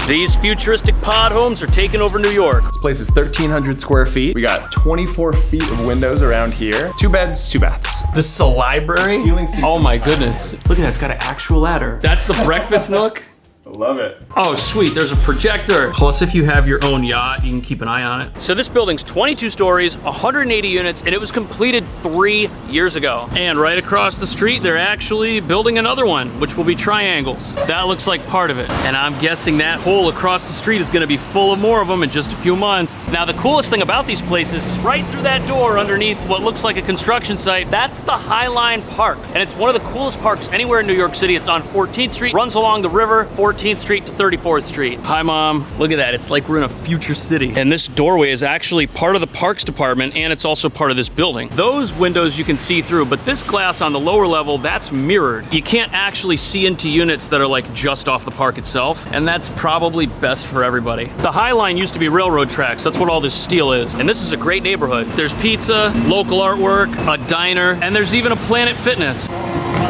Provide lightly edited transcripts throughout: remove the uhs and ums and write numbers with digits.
These futuristic pod homes are taking over New York. This place is 1,300 square feet. We got 24 feet of windows around here. 2 beds, 2 baths. This is a library? Oh my goodness. Look at that, it's got an actual ladder. That's the breakfast nook? I love it. Oh, sweet, there's a projector. Plus, if you have your own yacht, you can keep an eye on it. So this building's 22 stories, 180 units, and it was completed 3 years ago. And right across the street, they're actually building another one, which will be triangles. That looks like part of it. And I'm guessing that hole across the street is gonna be full of more of them in just a few months. Now, the coolest thing about these places is right through that door underneath what looks like a construction site, that's the High Line Park. And it's one of the coolest parks anywhere in New York City. It's on 14th Street, runs along the river, 14th Street to 34th Street. Hi, Mom. Look at that. It's like we're in a future city. And this doorway is actually part of the parks department, and it's also part of this building. Those windows you can see through, but this glass on the lower level, that's mirrored. You can't actually see into units that are like just off the park itself, and that's probably best for everybody. The High Line used to be railroad tracks. That's what all this steel is. And this is a great neighborhood. There's pizza, local artwork, a diner, and there's even a Planet Fitness.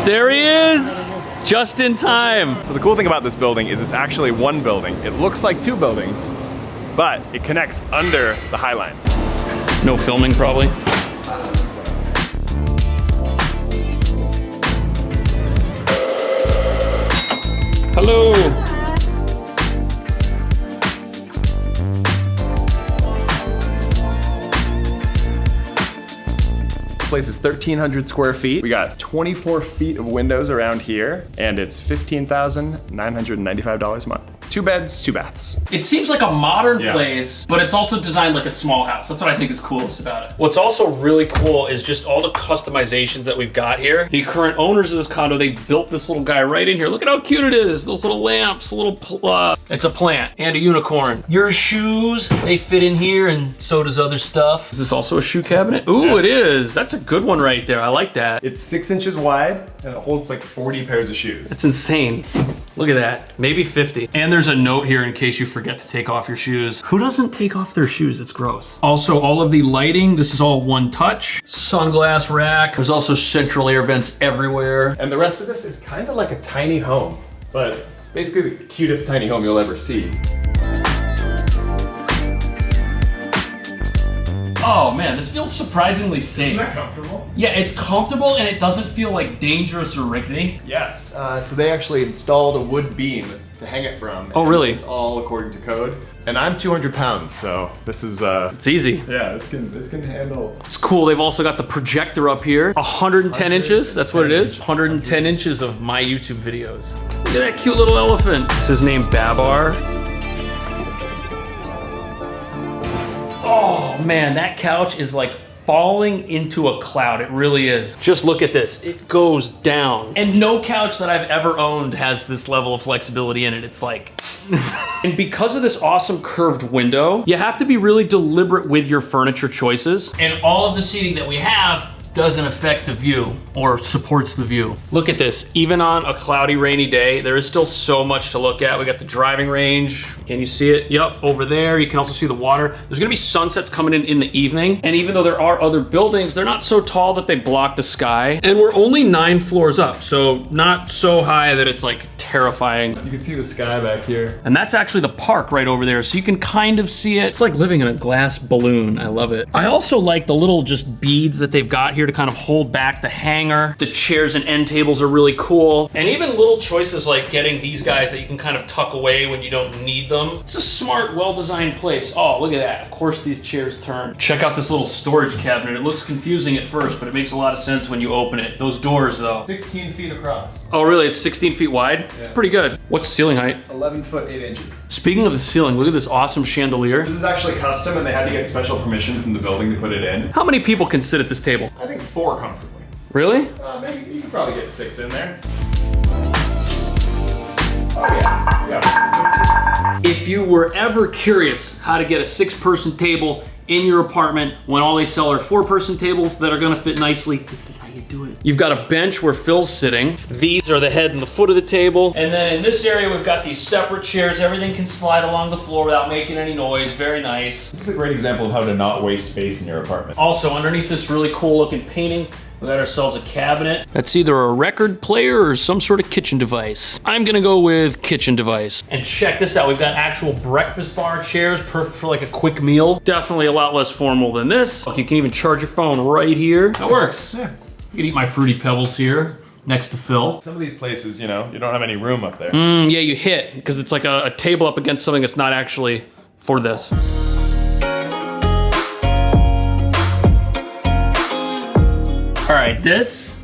There he is! Just in time. So the cool thing about this building is it's actually one building. It looks like 2 buildings, but it connects under the High Line. No filming, probably. Hello. This place is 1,300 square feet. We got 24 feet of windows around here, and it's $15,995 a month. 2 beds, 2 baths. It seems like a modern place, but it's also designed like a small house. That's what I think is coolest about it. What's also really cool is just all the customizations that we've got here. The current owners of this condo, they built this little guy right in here. Look at how cute it is. Those little lamps, it's a plant and a unicorn. Your shoes, they fit in here, and so does other stuff. Is this also a shoe cabinet? Ooh, it is. That's a good one right there. I like that. It's 6 inches wide, and it holds like 40 pairs of shoes. That's insane. Look at that, maybe 50. And there's a note here in case you forget to take off your shoes. Who doesn't take off their shoes? It's gross. Also, all of the lighting, this is all one touch. Sunglass rack. There's also central air vents everywhere. And the rest of this is kind of like a tiny home, but basically the cutest tiny home you'll ever see. Oh man, this feels surprisingly safe. Isn't that comfortable? Yeah, it's comfortable and it doesn't feel like dangerous or rickety. Yes, so they actually installed a wood beam to hang it from. Oh really? This is all according to code. And I'm 200 pounds, so this is it's easy. Yeah, this can handle. It's cool, they've also got the projector up here. 110 inches, that's what it is. 110 inches of my YouTube videos. Look at that cute little elephant. This is named Babar. Oh man, that couch is like falling into a cloud. It really is. Just look at this. It goes down. And no couch that I've ever owned has this level of flexibility in it. It's like... And because of this awesome curved window, you have to be really deliberate with your furniture choices. And all of the seating that we have doesn't affect the view or supports the view. Look at this, even on a cloudy, rainy day, there is still so much to look at. We got the driving range. Can you see it? Yep, over there. You can also see the water. There's gonna be sunsets coming in the evening. And even though there are other buildings, they're not so tall that they block the sky. And we're only 9 floors up, so not so high that it's like terrifying. You can see the sky back here. And that's actually the park right over there, so you can kind of see it. It's like living in a glass balloon. I love it. I also like the little just beads that they've got here to kind of hold back the hanger. The chairs and end tables are really cool. And even little choices like getting these guys that you can kind of tuck away when you don't need them. It's a smart, well-designed place. Oh, look at that. Of course these chairs turn. Check out this little storage cabinet. It looks confusing at first, but it makes a lot of sense when you open it. Those doors though. 16 feet across. Oh really? It's 16 feet wide? Yeah. It's pretty good. What's the ceiling height? 11 foot 8 inches. Speaking of the ceiling, look at this awesome chandelier. This is actually custom and they had to get special permission from the building to put it in. How many people can sit at this table? I think 4 comfortably. Really? Maybe you could probably get 6 in there. Oh yeah. If you were ever curious how to get a 6-person table in your apartment when all they sell are 4-person tables that are gonna fit nicely, this is how you do it. You've got a bench where Phil's sitting. These are the head and the foot of the table. And then in this area, we've got these separate chairs. Everything can slide along the floor without making any noise. Very nice. This is a great example of how to not waste space in your apartment. Also, underneath this really cool looking painting, We got ourselves a cabinet. That's either a record player or some sort of kitchen device. I'm gonna go with kitchen device. And check this out, we've got actual breakfast bar chairs, perfect for like a quick meal. Definitely a lot less formal than this. Look, you can even charge your phone right here. That works. Yeah. You can eat my Fruity Pebbles here next to Phil. Some of these places, you know, you don't have any room up there. Yeah, you hit, because it's like a table up against something that's not actually for this. All right, this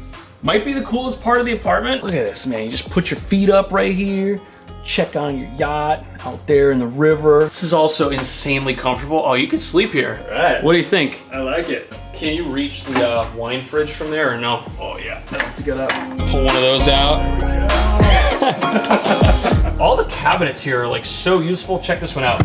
might be the coolest part of the apartment. Look at this, man. You just put your feet up right here, check on your yacht out there in the river. This is also insanely comfortable. Oh, you could sleep here. All right. What do you think? I like it. Can you reach the wine fridge from there or no? Oh yeah, I have to get up. Pull one of those out. All the cabinets here are like so useful. Check this one out.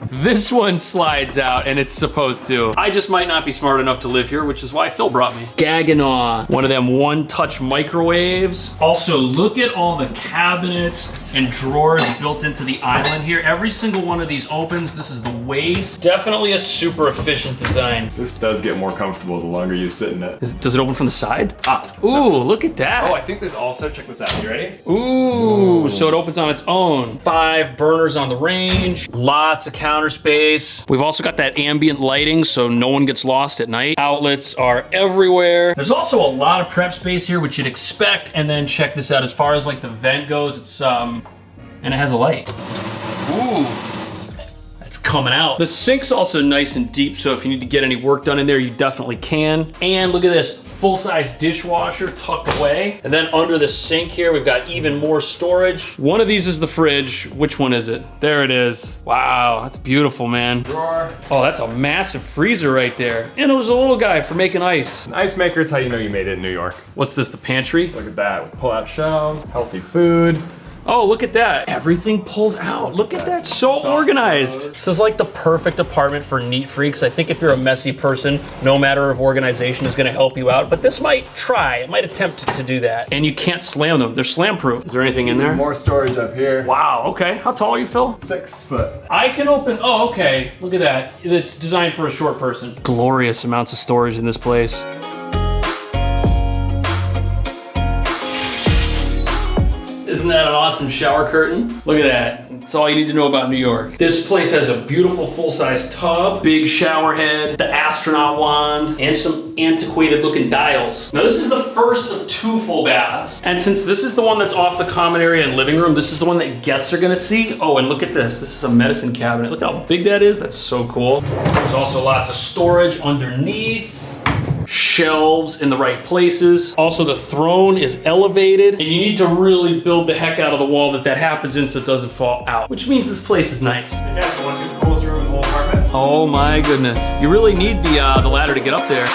This one slides out and it's supposed to. I just might not be smart enough to live here, which is why Phil brought me. Gaganaw, one of them one-touch microwaves. Also, look at all the cabinets and drawers built into the island here. Every single one of these opens. This is the waist. Definitely a super efficient design. This does get more comfortable the longer you sit in it. Does it open from the side? Ooh, look at that. Oh, I think there's also, check this out, you ready? Ooh, so it opens on its own. 5 burners on the range, lots of counter space. We've also got that ambient lighting so no one gets lost at night. Outlets are everywhere. There's also a lot of prep space here, which you'd expect. And then check this out, as far as like the vent goes, it's, and it has a light. Ooh. It's coming out. The sink's also nice and deep, so if you need to get any work done in there, you definitely can. And look at this, full-size dishwasher tucked away. And then under the sink here, we've got even more storage. One of these is the fridge. Which one is it? There it is. Wow, that's beautiful, man. Drawer. Oh, that's a massive freezer right there. And it was a little guy for making ice. An ice maker is how you know you made it in New York. What's this, the pantry? Look at that, with pull-out shelves, healthy food. Oh, look at that. Everything pulls out. Look at that, so organized. This is like the perfect apartment for neat freaks. I think if you're a messy person, no matter of organization is gonna help you out, but this might try, it might attempt to do that. And you can't slam them, they're slam proof. Is there anything in there? More storage up here. Wow, okay. How tall are you, Phil? 6 foot. I can open, oh, okay. Look at that. It's designed for a short person. Glorious amounts of storage in this place. Isn't that an awesome shower curtain? Look at that. That's all you need to know about New York. This place has a beautiful full-size tub, big shower head, the astronaut wand, and some antiquated looking dials. Now this is the first of 2 full baths. And since this is the one that's off the common area and living room, this is the one that guests are gonna see. Oh, and look at this. This is a medicine cabinet. Look how big that is. That's so cool. There's also lots of storage underneath. Shelves in the right places. Also, the throne is elevated, and you need to really build the heck out of the wall that happens in so it doesn't fall out, which means this place is nice. Yeah, you want to see the coolest room in the whole apartment? Oh my goodness. You really need the ladder to get up there.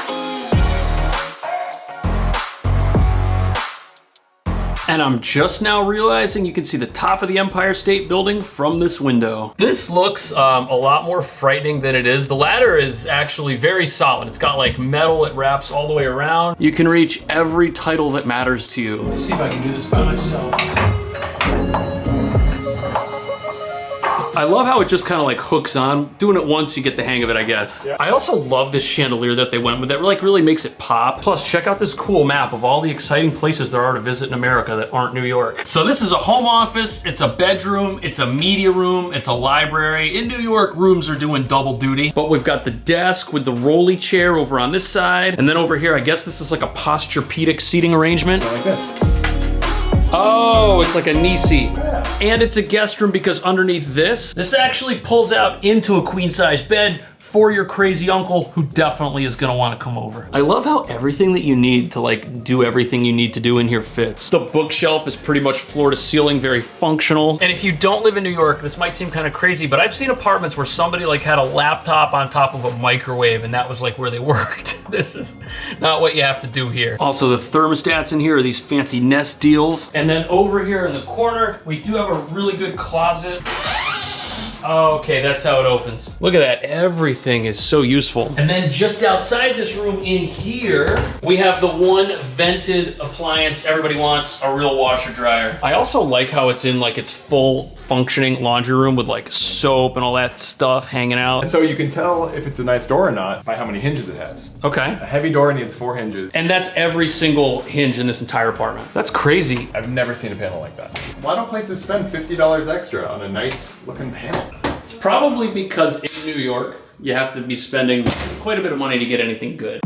And I'm just now realizing you can see the top of the Empire State Building from this window. This looks a lot more frightening than it is. The ladder is actually very solid. It's got like metal, it wraps all the way around. You can reach every title that matters to you. Let me see if I can do this by myself. I love how it just kind of like hooks on. Doing it once, you get the hang of it, I guess. Yeah. I also love this chandelier that they went with. That like really makes it pop. Plus, check out this cool map of all the exciting places there are to visit in America that aren't New York. So this is a home office, it's a bedroom, it's a media room, it's a library. In New York, rooms are doing double duty. But we've got the desk with the rolly chair over on this side. And then over here, I guess this is like a posturepedic seating arrangement. Like this. Oh, it's like a knee seat. Yeah. And it's a guest room because underneath this actually pulls out into a queen-size bed for your crazy uncle who definitely is gonna wanna come over. I love how everything that you need to like do everything you need to do in here fits. The bookshelf is pretty much floor to ceiling, very functional. And if you don't live in New York, this might seem kind of crazy, but I've seen apartments where somebody like had a laptop on top of a microwave and that was like where they worked. This is not what you have to do here. Also, the thermostats in here are these fancy Nest deals. And then over here in the corner, we do have a really good closet. Okay, that's how it opens. Look at that, everything is so useful. And then just outside this room in here, we have the one vented appliance everybody wants, a real washer dryer. I also like how it's in like its full functioning laundry room with like soap and all that stuff hanging out. So you can tell if it's a nice door or not by how many hinges it has. Okay. A heavy door needs 4 hinges. And that's every single hinge in this entire apartment. That's crazy. I've never seen a panel like that. Why don't places spend $50 extra on a nice looking panel? It's probably because in New York, you have to be spending quite a bit of money to get anything good.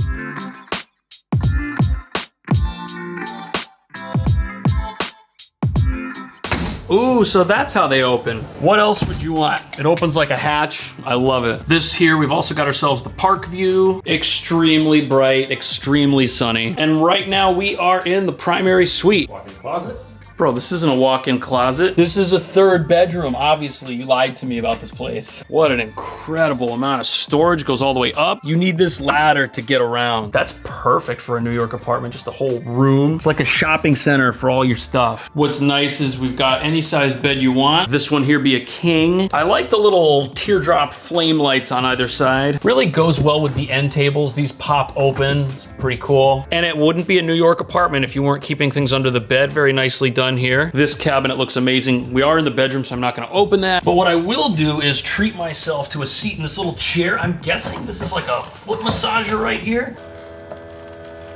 Ooh, so that's how they open. What else would you want? It opens like a hatch. I love it. This here, we've also got ourselves the park view. Extremely bright, extremely sunny. And right now we are in the primary suite. Walk-in closet. Bro, this isn't a walk-in closet. This is a 3rd bedroom. Obviously, you lied to me about this place. What an incredible amount of storage. Goes all the way up. You need this ladder to get around. That's perfect for a New York apartment, just a whole room. It's like a shopping center for all your stuff. What's nice is we've got any size bed you want. This one here be a king. I like the little teardrop flame lights on either side. Really goes well with the end tables. These pop open. It's pretty cool. And it wouldn't be a New York apartment if you weren't keeping things under the bed. Very nicely done here. This cabinet looks amazing. We are in the bedroom, so I'm not gonna open that. But what I will do is treat myself to a seat in this little chair. I'm guessing this is like a foot massager right here.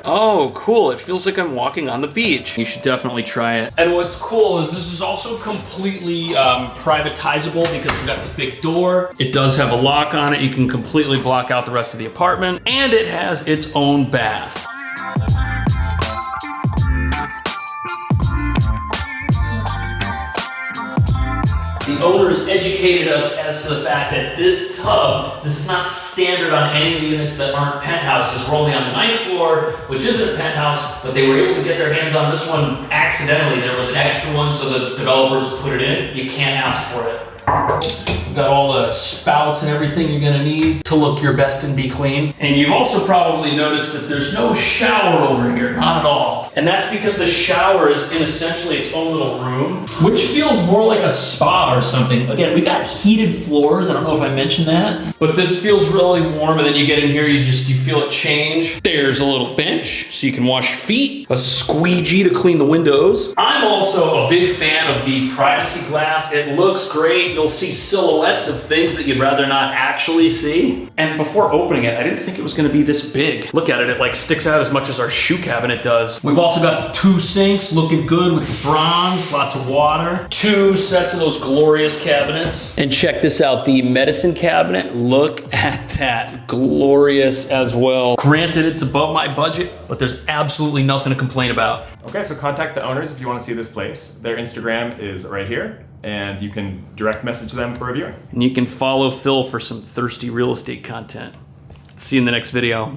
Oh, cool. It feels like I'm walking on the beach. You should definitely try it. And what's cool is this is also completely privatizable because we've got this big door. It does have a lock on it. You can completely block out the rest of the apartment. And it has its own bath. The owners educated us as to the fact that this tub, this is not standard on any of the units that aren't penthouses. We're only on the 9th floor, which isn't a penthouse, but they were able to get their hands on this one accidentally. There was an extra one, so the developers put it in. You can't ask for it. We've got all the spouts and everything you're gonna need to look your best and be clean. And you've also probably noticed that there's no shower over here, not at all. And that's because the shower is in essentially its own little room, which feels more like a spa or something. Again, we got heated floors. I don't know if I mentioned that, but this feels really warm. And then you get in here, you feel it change. There's a little bench so you can wash your feet, a squeegee to clean the windows. I'm also a big fan of the privacy glass. It looks great. You'll see silhouettes of things that you'd rather not actually see. And before opening it, I didn't think it was gonna be this big. Look at it, it like sticks out as much as our shoe cabinet does. We've also got the 2 sinks looking good with the bronze, lots of water. 2 sets of those glorious cabinets. And check this out, the medicine cabinet, look at that, glorious as well. Granted, it's above my budget, but there's absolutely nothing to complain about. Okay, so contact the owners if you want to see this place. Their Instagram is right here, and you can direct message them for a viewing. And you can follow Phil for some thirsty real estate content. See you in the next video.